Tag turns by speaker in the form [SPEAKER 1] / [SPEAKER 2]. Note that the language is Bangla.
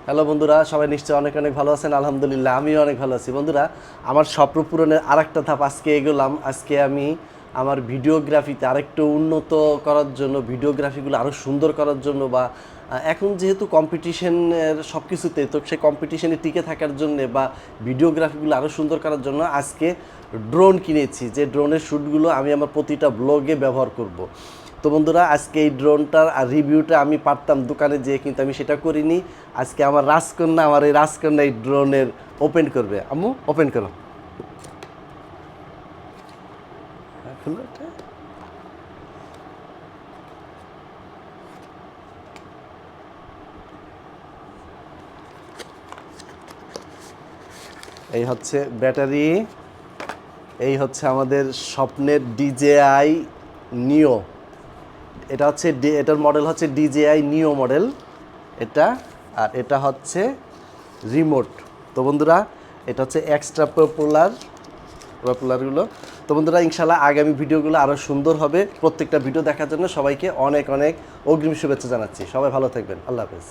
[SPEAKER 1] হ্যালো বন্ধুরা, সবাই নিশ্চয়ই অনেক অনেক ভালো আছেন। আলহামদুলিল্লাহ আমিও অনেক ভালো আছি। বন্ধুরা, আমার স্বপ্ন পূরণের আরেকটা ধাপ আজকে এগোলাম। আজকে আমি আমার ভিডিওগ্রাফিতে আরেকটু উন্নত করার জন্য, ভিডিওগ্রাফিগুলো আরও সুন্দর করার জন্য বা এখন যেহেতু কম্পিটিশনের সব কিছুতে, তো সেই কম্পিটিশনে টিকে থাকার জন্যে বা ভিডিওগ্রাফিগুলো আরও সুন্দর করার জন্য আজকে ড্রোন কিনেছি। যে ড্রোনের শ্যুটগুলো আমি আমার প্রতিটা ব্লগে ব্যবহার করব। তো বন্ধুরা, আজকে এই ড্রোনটার আর রিভিউটা আমি পারতাম দোকানে যেয়ে, কিন্তু আমি সেটা করিনি। আজকে আমার রাজকন্যা, আমার এই রাজকন্যা এই ড্রোনের ওপেন করবে। আম্মু ওপেন করো। খুলো এটা। এই হচ্ছে ব্যাটারি, এই হচ্ছে আমাদের স্বপ্নের DJI নিও। এটা হচ্ছে এটার মডেল হচ্ছে DJI নিও মডেল এটা। আর এটা হচ্ছে রিমোট। তো বন্ধুরা, এটা হচ্ছে এক্সট্রা পপুলারগুলো। তো বন্ধুরা, ইনশাল্লাহ আগামী ভিডিওগুলো আরও সুন্দর হবে। প্রত্যেকটা ভিডিও দেখার জন্য সবাইকে অনেক অনেক অগ্রিম শুভেচ্ছা জানাচ্ছি। সবাই ভালো থাকবেন। আল্লাহ হাফেজ।